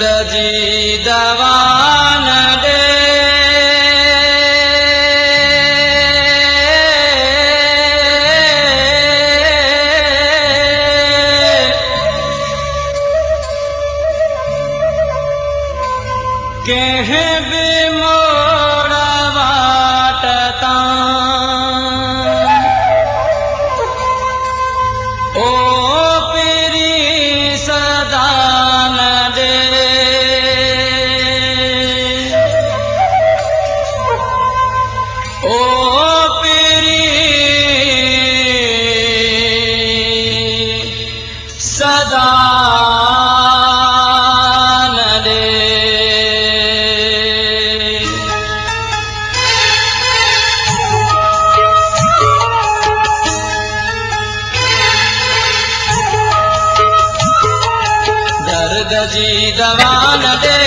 जी दवान दे कह भी मोड़ा वाटता ओ पीरी सदान दे ओ पीरी सदा जी दवान दे